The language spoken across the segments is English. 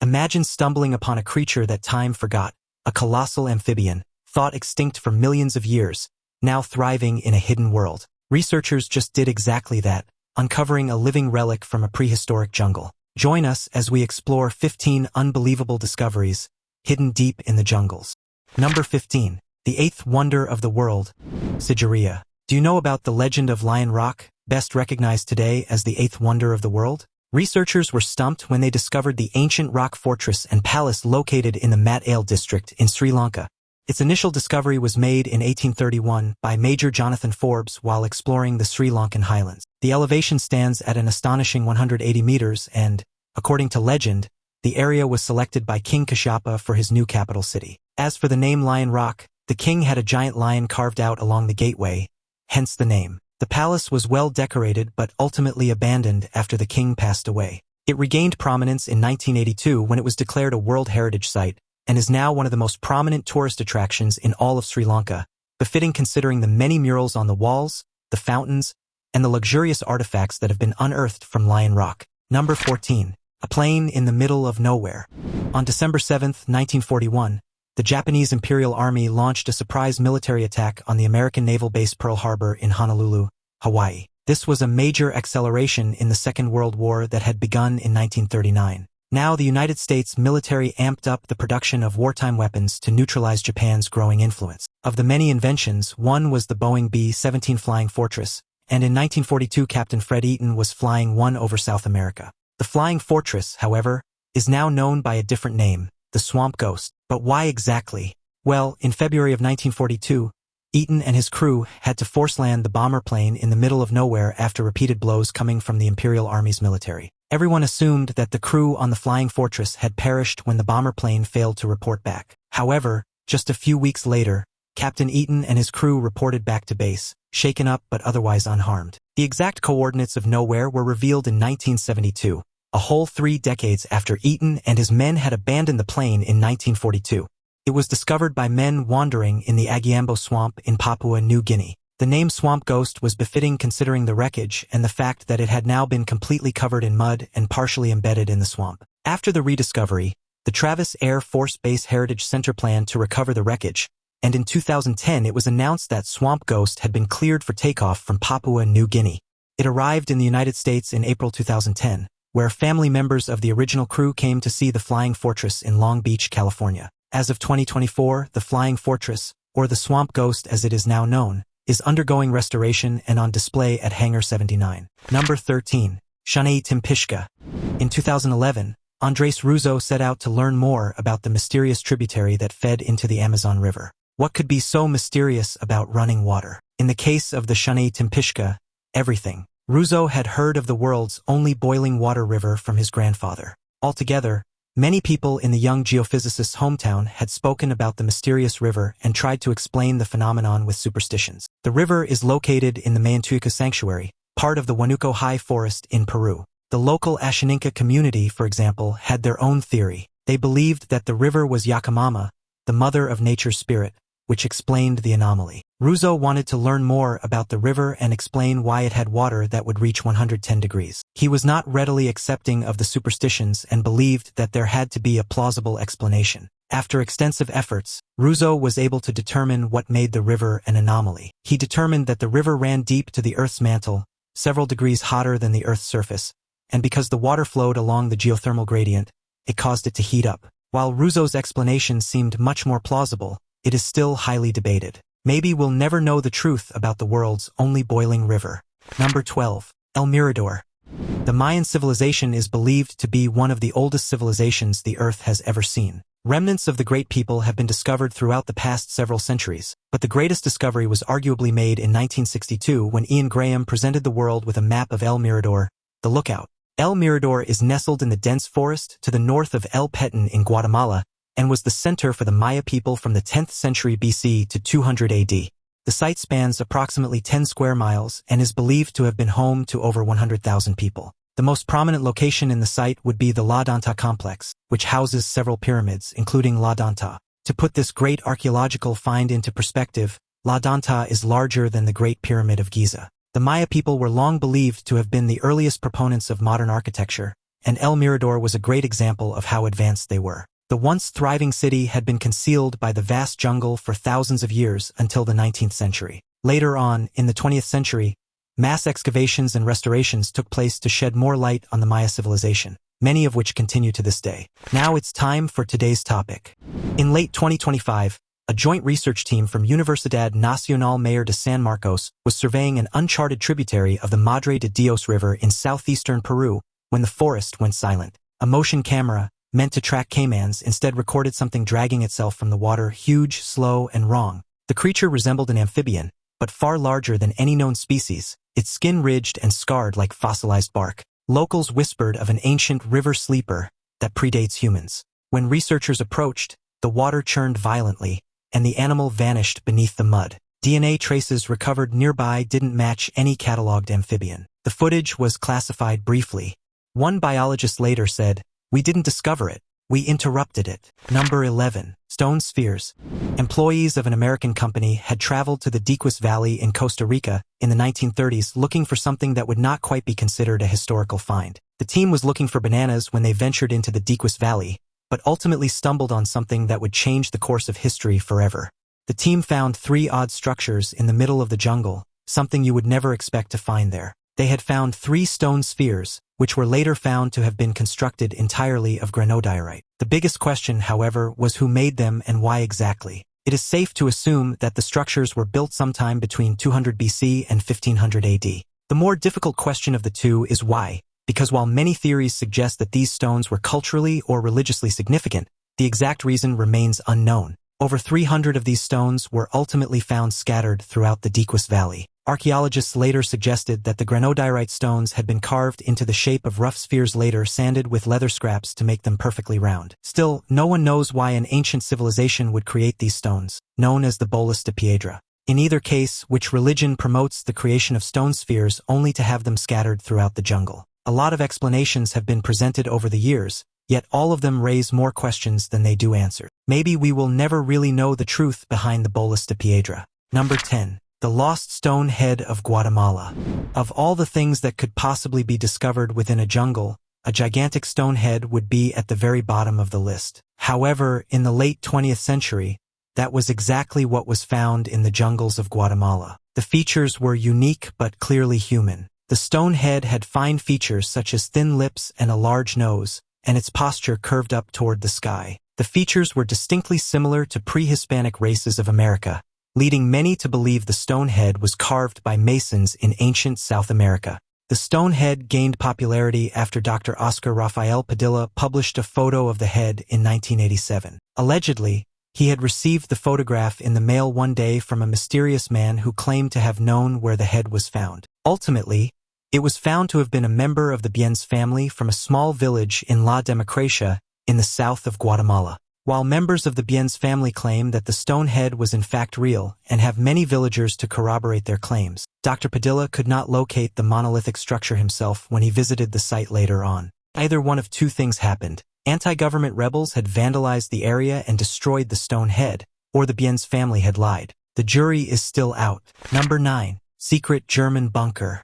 Imagine stumbling upon a creature that time forgot, a colossal amphibian, thought extinct for millions of years, now thriving in a hidden world. Researchers just did exactly that, uncovering a living relic from a prehistoric jungle. Join us as we explore 15 unbelievable discoveries hidden deep in the jungles. Number 15. The eighth wonder of the world, Sigiriya. Do you know about the legend of Lion Rock, best recognized today as the eighth wonder of the world? Researchers were stumped when they discovered the ancient rock fortress and palace located in the Matal district in Sri Lanka. Its initial discovery was made in 1831 by Major Jonathan Forbes while exploring the Sri Lankan highlands. The elevation stands at an astonishing 180 meters and, according to legend, the area was selected by King Kashyapa for his new capital city. As for the name Lion Rock, the king had a giant lion carved out along the gateway, hence the name. The palace was well decorated but ultimately abandoned after the king passed away. It regained prominence in 1982 when it was declared a World Heritage Site and is now one of the most prominent tourist attractions in all of Sri Lanka, befitting considering the many murals on the walls, the fountains, and the luxurious artifacts that have been unearthed from Lion Rock. Number 14. A plane in the middle of nowhere. On December 7, 1941, the Japanese Imperial Army launched a surprise military attack on the American naval base Pearl Harbor in Honolulu, Hawaii. This was a major acceleration in the Second World War that had begun in 1939. Now the United States military amped up the production of wartime weapons to neutralize Japan's growing influence. Of the many inventions, one was the Boeing B-17 Flying Fortress, and in 1942 Captain Fred Eaton was flying one over South America. The Flying Fortress, however, is now known by a different name, the Swamp Ghost. But why exactly? Well, in February of 1942, Eaton and his crew had to force land the bomber plane in the middle of nowhere after repeated blows coming from the Imperial Army's military. Everyone assumed that the crew on the Flying Fortress had perished when the bomber plane failed to report back. However, just a few weeks later, Captain Eaton and his crew reported back to base, shaken up but otherwise unharmed. The exact coordinates of nowhere were revealed in 1972. A whole 3 decades after Eaton and his men had abandoned the plane in 1942. It was discovered by men wandering in the Agiambo Swamp in Papua New Guinea. The name Swamp Ghost was befitting considering the wreckage and the fact that it had now been completely covered in mud and partially embedded in the swamp. After the rediscovery, the Travis Air Force Base Heritage Center planned to recover the wreckage, and in 2010 it was announced that Swamp Ghost had been cleared for takeoff from Papua New Guinea. It arrived in the United States in April 2010. Where family members of the original crew came to see the Flying Fortress in Long Beach, California. As of 2024, the Flying Fortress, or the Swamp Ghost as it is now known, is undergoing restoration and on display at Hangar 79. Number 13. Sha Tempishka. In 2011, Andres Russo set out to learn more about the mysterious tributary that fed into the Amazon River. What could be so mysterious about running water? In the case of the Sha Tempishka, everything. Russo had heard of the world's only boiling water river from his grandfather. Altogether, many people in the young geophysicist's hometown had spoken about the mysterious river and tried to explain the phenomenon with superstitions. The river is located in the Mayantuica Sanctuary, part of the Huánuco High Forest in Peru. The local Ashaninka community, for example, had their own theory. They believed that the river was Yakamama, the mother of nature's spirit, which explained the anomaly. Russo wanted to learn more about the river and explain why it had water that would reach 110 degrees. He was not readily accepting of the superstitions and believed that there had to be a plausible explanation. After extensive efforts, Russo was able to determine what made the river an anomaly. He determined that the river ran deep to the Earth's mantle, several degrees hotter than the Earth's surface, and because the water flowed along the geothermal gradient, it caused it to heat up. While Russo's explanation seemed much more plausible, it is still highly debated. Maybe we'll never know the truth about the world's only boiling river. Number 12. El Mirador. The Mayan civilization is believed to be one of the oldest civilizations the Earth has ever seen. Remnants of the great people have been discovered throughout the past several centuries, but the greatest discovery was arguably made in 1962 when Ian Graham presented the world with a map of El Mirador, the lookout. El Mirador is nestled in the dense forest to the north of El Petén in Guatemala, and was the center for the Maya people from the 10th century BC to 200 AD. The site spans approximately 10 square miles and is believed to have been home to over 100,000 people. The most prominent location in the site would be the La Danta complex, which houses several pyramids, including La Danta. To put this great archaeological find into perspective, La Danta is larger than the Great Pyramid of Giza. The Maya people were long believed to have been the earliest proponents of modern architecture, and El Mirador was a great example of how advanced they were. The once thriving city had been concealed by the vast jungle for thousands of years until the 19th century. Later on, in the 20th century, mass excavations and restorations took place to shed more light on the Maya civilization, many of which continue to this day. Now it's time for today's topic. In late 2025, a joint research team from Universidad Nacional Mayor de San Marcos was surveying an uncharted tributary of the Madre de Dios River in southeastern Peru when the forest went silent. A motion camera, meant to track caimans, instead recorded something dragging itself from the water, huge, slow, and wrong. The creature resembled an amphibian, but far larger than any known species, its skin ridged and scarred like fossilized bark. Locals whispered of an ancient river sleeper that predates humans. When researchers approached, the water churned violently, and the animal vanished beneath the mud. DNA traces recovered nearby didn't match any catalogued amphibian. The footage was classified briefly. One biologist later said, "We didn't discover it, we interrupted it." Number 11. Stone spheres. Employees of an American company had traveled to the Diquis Valley in Costa Rica in the 1930s looking for something that would not quite be considered a historical find. The team was looking for bananas when they ventured into the Diquis Valley, but ultimately stumbled on something that would change the course of history forever. The team found 3 odd structures in the middle of the jungle, something you would never expect to find there. They had found 3 stone spheres, which were later found to have been constructed entirely of granodiorite. The biggest question, however, was who made them and why exactly. It is safe to assume that the structures were built sometime between 200 BC and 1500 AD. The more difficult question of the two is why, because while many theories suggest that these stones were culturally or religiously significant, the exact reason remains unknown. Over 300 of these stones were ultimately found scattered throughout the Diquis Valley. Archaeologists later suggested that the granodiorite stones had been carved into the shape of rough spheres, later sanded with leather scraps to make them perfectly round. Still, no one knows why an ancient civilization would create these stones, known as the bolas de piedra. In either case, which religion promotes the creation of stone spheres only to have them scattered throughout the jungle? A lot of explanations have been presented over the years, yet all of them raise more questions than they do answers. Maybe we will never really know the truth behind the bolas de piedra. Number 10. The lost stone head of Guatemala. Of all the things that could possibly be discovered within a jungle, a gigantic stone head would be at the very bottom of the list. However, in the late 20th century, that was exactly what was found in the jungles of Guatemala. The features were unique but clearly human. The stone head had fine features such as thin lips and a large nose, and its posture curved up toward the sky. The features were distinctly similar to pre-Hispanic races of America, leading many to believe the stone head was carved by masons in ancient South America. The stone head gained popularity after Dr. Oscar Rafael Padilla published a photo of the head in 1987. Allegedly, he had received the photograph in the mail one day from a mysterious man who claimed to have known where the head was found. Ultimately, it was found to have been a member of the Biens family from a small village in La Democracia in the south of Guatemala. While members of the Biens family claim that the stone head was in fact real and have many villagers to corroborate their claims, Dr. Padilla could not locate the monolithic structure himself when he visited the site later on. Either one of two things happened. Anti-government rebels had vandalized the area and destroyed the stone head, or the Biens family had lied. The jury is still out. Number 9. Secret German bunker.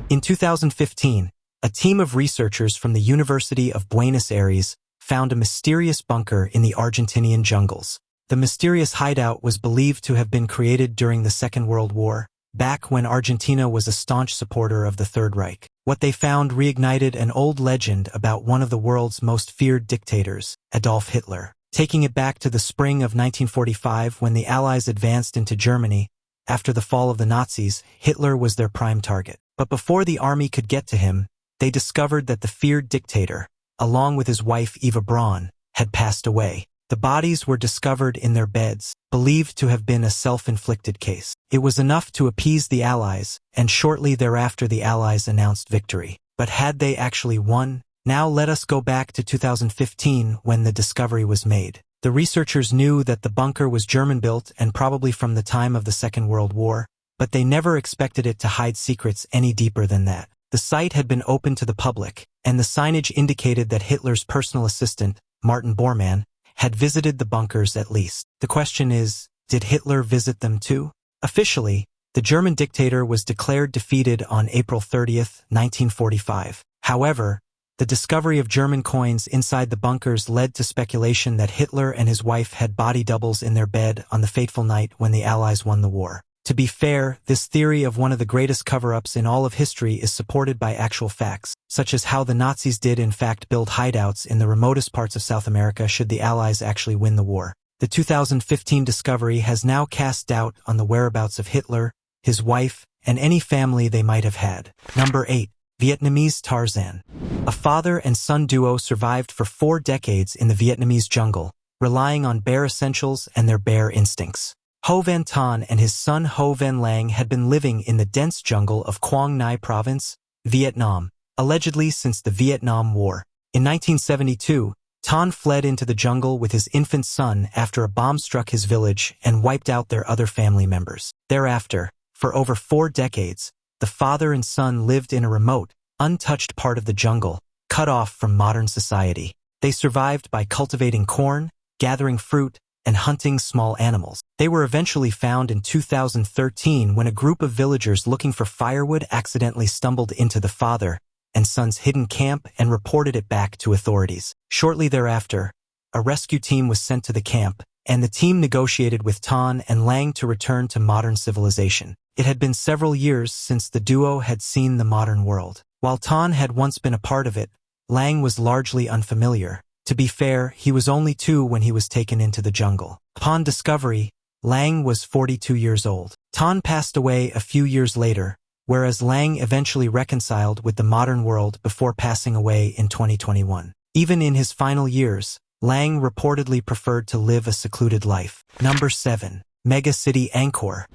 In 2015, a team of researchers from the University of Buenos Aires found a mysterious bunker in the Argentinian jungles. The mysterious hideout was believed to have been created during the Second World War, back when Argentina was a staunch supporter of the Third Reich. What they found reignited an old legend about one of the world's most feared dictators, Adolf Hitler. Taking it back to the spring of 1945 when the Allies advanced into Germany, after the fall of the Nazis, Hitler was their prime target. But before the army could get to him, they discovered that the feared dictator, along with his wife Eva Braun, had passed away. The bodies were discovered in their beds, believed to have been a self-inflicted case. It was enough to appease the Allies, and shortly thereafter the Allies announced victory. But had they actually won? Now let us go back to 2015 when the discovery was made. The researchers knew that the bunker was German-built and probably from the time of the Second World War, but they never expected it to hide secrets any deeper than that. The site had been open to the public, and the signage indicated that Hitler's personal assistant, Martin Bormann, had visited the bunkers at least. The question is, did Hitler visit them too? Officially, the German dictator was declared defeated on April 30, 1945. However, The discovery of German coins inside the bunkers led to speculation that Hitler and his wife had body doubles in their bed on the fateful night when the Allies won the war. To be fair, this theory of one of the greatest cover-ups in all of history is supported by actual facts, such as how the Nazis did in fact build hideouts in the remotest parts of South America should the Allies actually win the war. The 2015 discovery has now cast doubt on the whereabouts of Hitler, his wife, and any family they might have had. Number 8. Vietnamese Tarzan. A father and son duo survived for 4 decades in the Vietnamese jungle, relying on bare essentials and their bare instincts. Ho Van Tan and his son Ho Van Lang had been living in the dense jungle of Quang Ngai Province, Vietnam, allegedly since the Vietnam War. In 1972, Tan fled into the jungle with his infant son after a bomb struck his village and wiped out their other family members. Thereafter, for over 4 decades, the father and son lived in a remote, untouched part of the jungle, cut off from modern society. They survived by cultivating corn, gathering fruit, and hunting small animals. They were eventually found in 2013 when a group of villagers looking for firewood accidentally stumbled into the father and son's hidden camp and reported it back to authorities. Shortly thereafter, a rescue team was sent to the camp, and the team negotiated with Tan and Lang to return to modern civilization. It had been several years since the duo had seen the modern world. While Tan had once been a part of it, Lang was largely unfamiliar. To be fair, he was only 2 when he was taken into the jungle. Upon discovery, Lang was 42 years old. Tan passed away a few years later, whereas Lang eventually reconciled with the modern world before passing away in 2021. Even in his final years, Lang reportedly preferred to live a secluded life. Number 7. Mega city Angkor.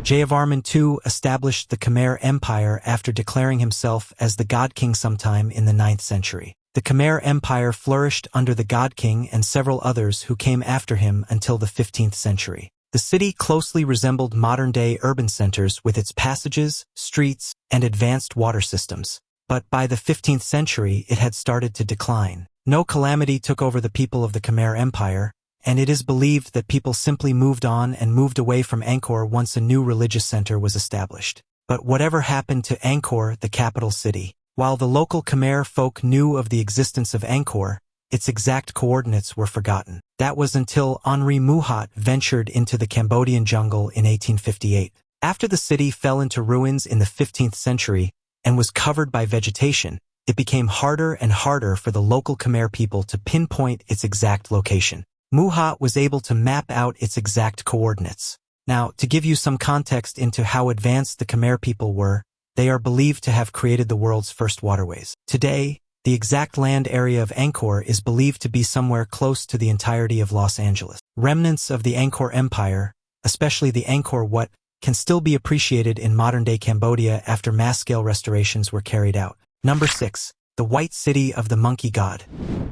Jayavarman II established the Khmer Empire after declaring himself as the God King sometime in the 9th century. The Khmer Empire flourished under the God King and several others who came after him until the 15th century. The city closely resembled modern-day urban centers with its passages, streets, and advanced water systems. But by the 15th century, it had started to decline. No calamity took over the people of the Khmer Empire, and it is believed that people simply moved on and moved away from Angkor once a new religious center was established. But whatever happened to Angkor, the capital city? While the local Khmer folk knew of the existence of Angkor, its exact coordinates were forgotten. That was until Henri Mouhot ventured into the Cambodian jungle in 1858. After the city fell into ruins in the 15th century and was covered by vegetation, it became harder and harder for the local Khmer people to pinpoint its exact location. Mouhot was able to map out its exact coordinates. Now, to give you some context into how advanced the Khmer people were, they are believed to have created the world's first waterways. Today, the exact land area of Angkor is believed to be somewhere close to the entirety of Los Angeles. Remnants of the Angkor Empire, especially the Angkor Wat, can still be appreciated in modern-day Cambodia after mass-scale restorations were carried out. Number 6. The White City of the Monkey God.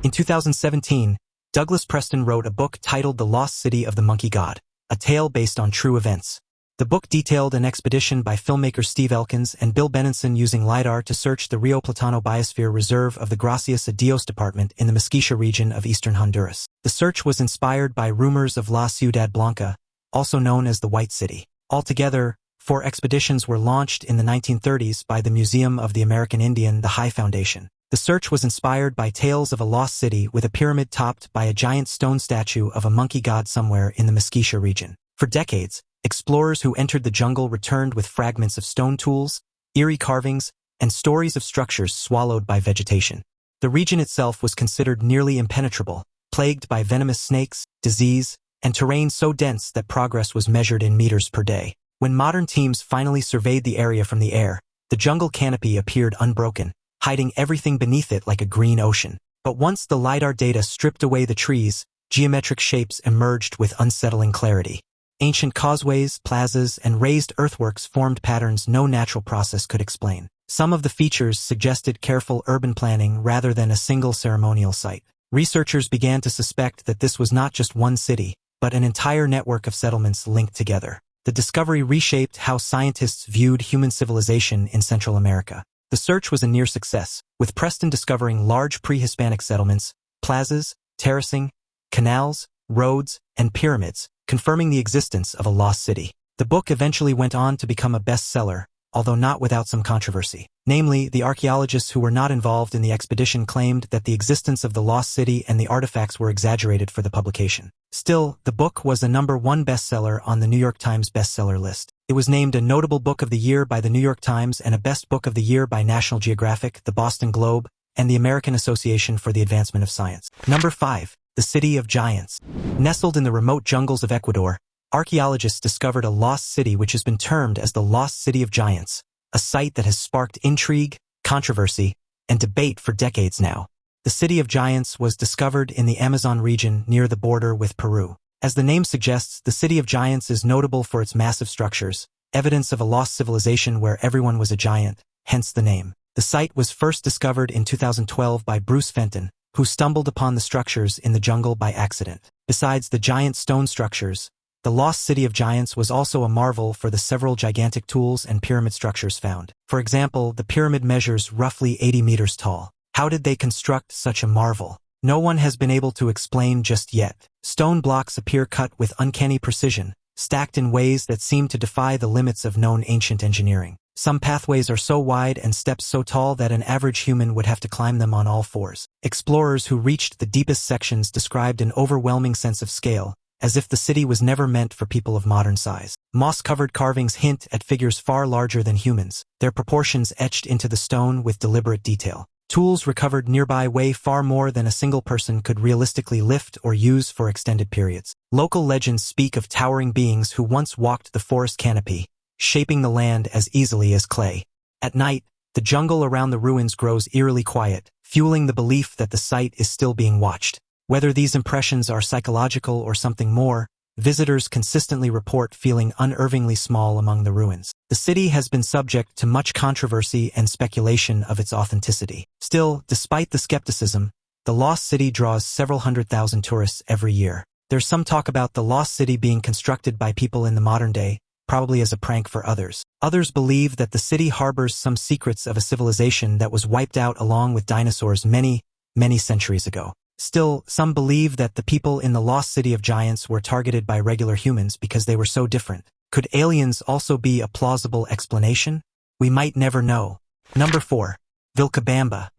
In 2017, Douglas Preston wrote a book titled The Lost City of the Monkey God, a tale based on true events. The book detailed an expedition by filmmakers Steve Elkins and Bill Benenson using LIDAR to search the Rio Platano Biosphere Reserve of the Gracias a Dios Department in the Mezquitia region of eastern Honduras. The search was inspired by rumors of La Ciudad Blanca, also known as the White City. Altogether, 4 expeditions were launched in the 1930s by the Museum of the American Indian, the High Foundation. The search was inspired by tales of a lost city with a pyramid topped by a giant stone statue of a monkey god somewhere in the Mezquitia region. For decades, explorers who entered the jungle returned with fragments of stone tools, eerie carvings, and stories of structures swallowed by vegetation. The region itself was considered nearly impenetrable, plagued by venomous snakes, disease, and terrain so dense that progress was measured in meters per day. When modern teams finally surveyed the area from the air, the jungle canopy appeared unbroken, hiding everything beneath it like a green ocean. But once the LIDAR data stripped away the trees, geometric shapes emerged with unsettling clarity. Ancient causeways, plazas, and raised earthworks formed patterns no natural process could explain. Some of the features suggested careful urban planning rather than a single ceremonial site. Researchers began to suspect that this was not just one city, but an entire network of settlements linked together. The discovery reshaped how scientists viewed human civilization in Central America. The search was a near success, with Preston discovering large pre-Hispanic settlements, plazas, terracing, canals, roads, and pyramids, confirming the existence of a lost city. The book eventually went on to become a bestseller, although not without some controversy. Namely, the archaeologists who were not involved in the expedition claimed that the existence of the lost city and the artifacts were exaggerated for the publication. Still, the book was a #1 bestseller on the New York Times bestseller list. It was named a Notable Book of the Year by the New York Times and a Best Book of the Year by National Geographic, the Boston Globe, and the American Association for the Advancement of Science. Number 5. The City of Giants. Nestled in the remote jungles of Ecuador, archaeologists discovered a lost city which has been termed as the Lost City of Giants, a site that has sparked intrigue, controversy, and debate for decades now. The City of Giants was discovered in the Amazon region near the border with Peru. As the name suggests, the City of Giants is notable for its massive structures, evidence of a lost civilization where everyone was a giant, hence the name. The site was first discovered in 2012 by Bruce Fenton, who stumbled upon the structures in the jungle by accident. Besides the giant stone structures, the Lost City of Giants was also a marvel for the several gigantic tools and pyramid structures found. For example, the pyramid measures roughly 80 meters tall. How did they construct such a marvel? No one has been able to explain just yet. Stone blocks appear cut with uncanny precision, stacked in ways that seem to defy the limits of known ancient engineering. Some pathways are so wide and steps so tall that an average human would have to climb them on all fours. Explorers who reached the deepest sections described an overwhelming sense of scale, as if the city was never meant for people of modern size. Moss-covered carvings hint at figures far larger than humans, their proportions etched into the stone with deliberate detail. Tools recovered nearby weigh far more than a single person could realistically lift or use for extended periods. Local legends speak of towering beings who once walked the forest canopy, shaping the land as easily as clay. At night, the jungle around the ruins grows eerily quiet, fueling the belief that the site is still being watched. Whether these impressions are psychological or something more, visitors consistently report feeling unnervingly small among the ruins. The city has been subject to much controversy and speculation of its authenticity. Still, despite the skepticism, the Lost City draws several 100,000 tourists every year. There's some talk about the Lost City being constructed by people in the modern day, probably as a prank for others. Others believe that the city harbors some secrets of a civilization that was wiped out along with dinosaurs many, many centuries ago. Still, some believe that the people in the Lost City of Giants were targeted by regular humans because they were so different. Could aliens also be a plausible explanation? We might never know. Number 4. Vilcabamba.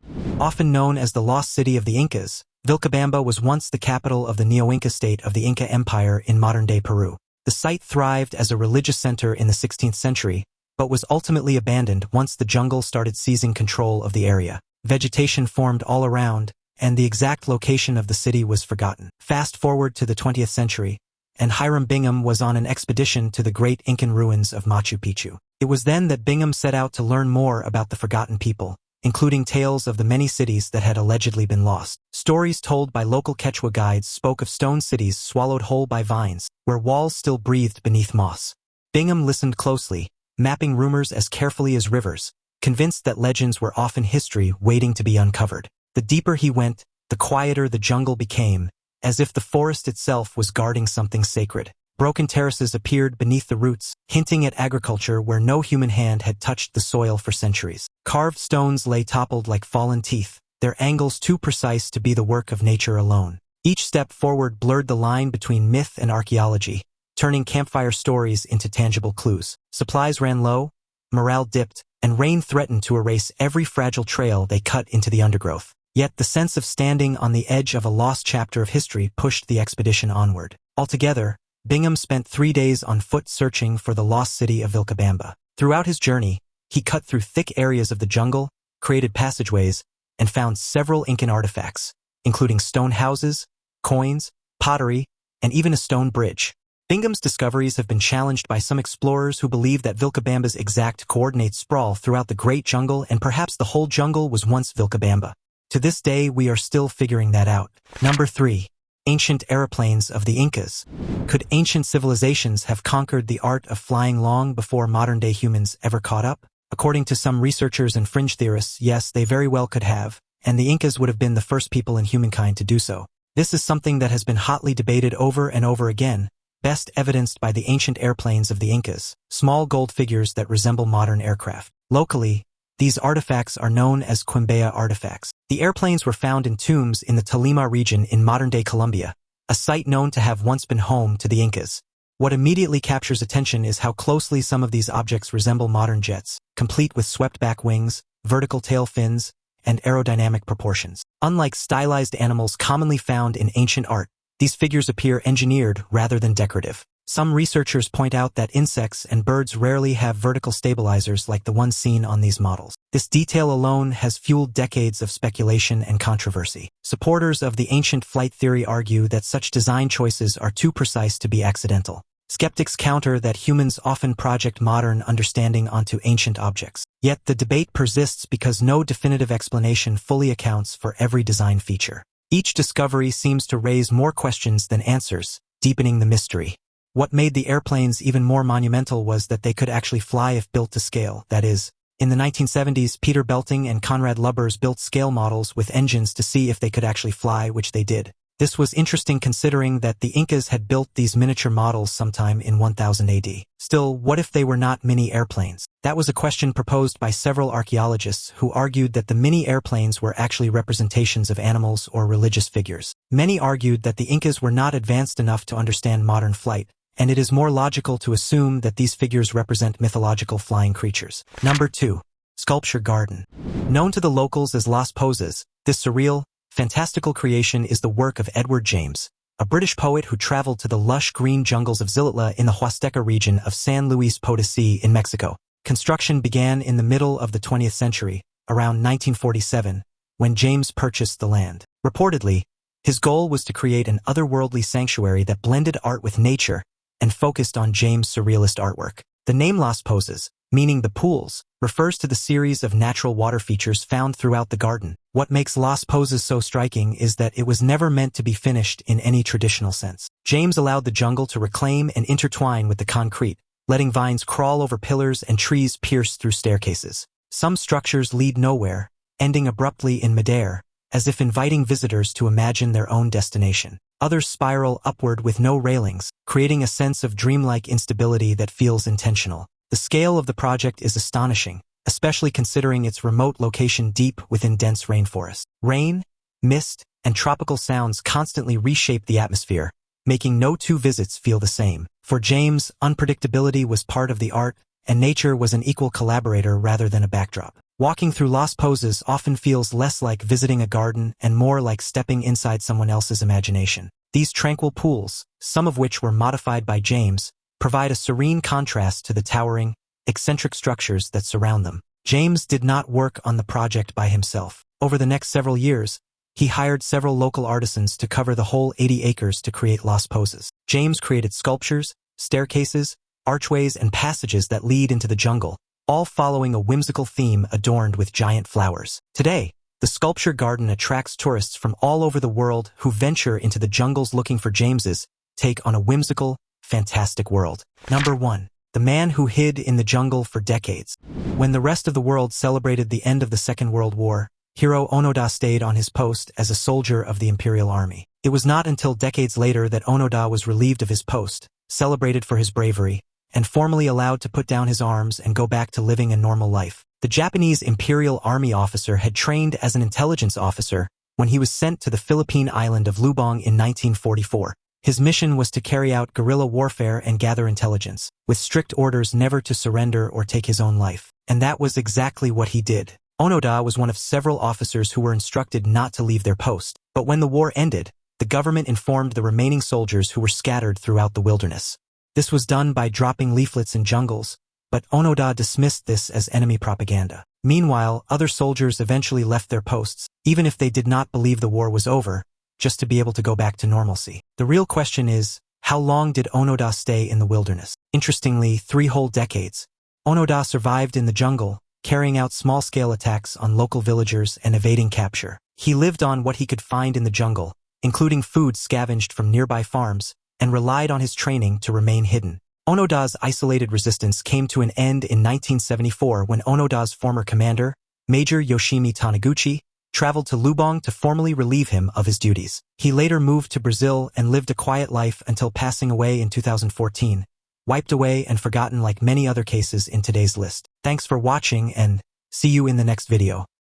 Often known as the Lost City of the Incas, Vilcabamba was once the capital of the Neo-Inca state of the Inca Empire in modern-day Peru. The site thrived as a religious center in the 16th century, but was ultimately abandoned once the jungle started seizing control of the area. Vegetation formed all around, and the exact location of the city was forgotten. Fast forward to the 20th century, and Hiram Bingham was on an expedition to the great Incan ruins of Machu Picchu. It was then that Bingham set out to learn more about the forgotten people, including tales of the many cities that had allegedly been lost. Stories told by local Quechua guides spoke of stone cities swallowed whole by vines, where walls still breathed beneath moss. Bingham listened closely, mapping rumors as carefully as rivers, convinced that legends were often history waiting to be uncovered. The deeper he went, the quieter the jungle became, as if the forest itself was guarding something sacred. Broken terraces appeared beneath the roots, hinting at agriculture where no human hand had touched the soil for centuries. Carved stones lay toppled like fallen teeth, their angles too precise to be the work of nature alone. Each step forward blurred the line between myth and archaeology, turning campfire stories into tangible clues. Supplies ran low, morale dipped, and rain threatened to erase every fragile trail they cut into the undergrowth. Yet the sense of standing on the edge of a lost chapter of history pushed the expedition onward. Altogether, Bingham spent 3 days on foot searching for the lost city of Vilcabamba. Throughout his journey, he cut through thick areas of the jungle, created passageways, and found several Incan artifacts, including stone houses, coins, pottery, and even a stone bridge. Bingham's discoveries have been challenged by some explorers who believe that Vilcabamba's exact coordinates sprawl throughout the Great Jungle and perhaps the whole jungle was once Vilcabamba. To this day, we are still figuring that out. Number 3. Ancient aeroplanes of the Incas. Could ancient civilizations have conquered the art of flying long before modern-day humans ever caught up? According to some researchers and fringe theorists, yes, they very well could have, and the Incas would have been the first people in humankind to do so. This is something that has been hotly debated over and over again, best evidenced by the ancient airplanes of the Incas, small gold figures that resemble modern aircraft. Locally, these artifacts are known as Quimbaya artifacts. The airplanes were found in tombs in the Tolima region in modern-day Colombia, a site known to have once been home to the Incas. What immediately captures attention is how closely some of these objects resemble modern jets, complete with swept-back wings, vertical tail fins, and aerodynamic proportions. Unlike stylized animals commonly found in ancient art, these figures appear engineered rather than decorative. Some researchers point out that insects and birds rarely have vertical stabilizers like the ones seen on these models. This detail alone has fueled decades of speculation and controversy. Supporters of the ancient flight theory argue that such design choices are too precise to be accidental. Skeptics counter that humans often project modern understanding onto ancient objects. Yet the debate persists because no definitive explanation fully accounts for every design feature. Each discovery seems to raise more questions than answers, deepening the mystery. What made the airplanes even more monumental was that they could actually fly if built to scale. That is, in the 1970s, Peter Belting and Conrad Lubbers built scale models with engines to see if they could actually fly, which they did. This was interesting considering that the Incas had built these miniature models sometime in 1000 AD. Still, what if they were not mini airplanes? That was a question proposed by several archaeologists who argued that the mini airplanes were actually representations of animals or religious figures. Many argued that the Incas were not advanced enough to understand modern flight, and it is more logical to assume that these figures represent mythological flying creatures. Number 2. Sculpture Garden. Known to the locals as Las Pozas, this surreal, fantastical creation is the work of Edward James, a British poet who traveled to the lush green jungles of Xilitla in the Huasteca region of San Luis Potosí in Mexico. Construction began in the middle of the 20th century, around 1947, when James purchased the land. Reportedly, his goal was to create an otherworldly sanctuary that blended art with nature and focused on James' surrealist artwork. The name Las Pozas, meaning the pools, refers to the series of natural water features found throughout the garden. What makes Las Pozas so striking is that it was never meant to be finished in any traditional sense. James allowed the jungle to reclaim and intertwine with the concrete, letting vines crawl over pillars and trees pierce through staircases. Some structures lead nowhere, ending abruptly in midair, as if inviting visitors to imagine their own destination. Others spiral upward with no railings, creating a sense of dreamlike instability that feels intentional. The scale of the project is astonishing, especially considering its remote location deep within dense rainforest. Rain, mist, and tropical sounds constantly reshape the atmosphere, making no two visits feel the same. For James, unpredictability was part of the art, and nature was an equal collaborator rather than a backdrop. Walking through Las Pozas often feels less like visiting a garden and more like stepping inside someone else's imagination. These tranquil pools, some of which were modified by James, provide a serene contrast to the towering, eccentric structures that surround them. James did not work on the project by himself. Over the next several years, he hired several local artisans to cover the whole 80 acres to create Las Pozas. James created sculptures, staircases, archways, and passages that lead into the jungle, all following a whimsical theme adorned with giant flowers. Today, the sculpture garden attracts tourists from all over the world who venture into the jungles looking for James's take on a whimsical, fantastic world. Number 1. The man who hid in the jungle for decades. When the rest of the world celebrated the end of the Second World War, hero Onoda stayed on his post as a soldier of the Imperial Army. It was not until decades later that Onoda was relieved of his post, celebrated for his bravery, and formally allowed to put down his arms and go back to living a normal life. The Japanese Imperial Army officer had trained as an intelligence officer when he was sent to the Philippine island of Lubang in 1944. His mission was to carry out guerrilla warfare and gather intelligence, with strict orders never to surrender or take his own life. And that was exactly what he did. Onoda was one of several officers who were instructed not to leave their post. But when the war ended, the government informed the remaining soldiers who were scattered throughout the wilderness. This was done by dropping leaflets in jungles, but Onoda dismissed this as enemy propaganda. Meanwhile, other soldiers eventually left their posts, even if they did not believe the war was over, just to be able to go back to normalcy. The real question is, how long did Onoda stay in the wilderness? Interestingly, 3 whole decades. Onoda survived in the jungle, carrying out small-scale attacks on local villagers and evading capture. He lived on what he could find in the jungle, including food scavenged from nearby farms, and relied on his training to remain hidden. Onoda's isolated resistance came to an end in 1974 when Onoda's former commander, Major Yoshimi Taniguchi, traveled to Lubang to formally relieve him of his duties. He later moved to Brazil and lived a quiet life until passing away in 2014, wiped away and forgotten like many other cases in today's list. Thanks for watching and see you in the next video.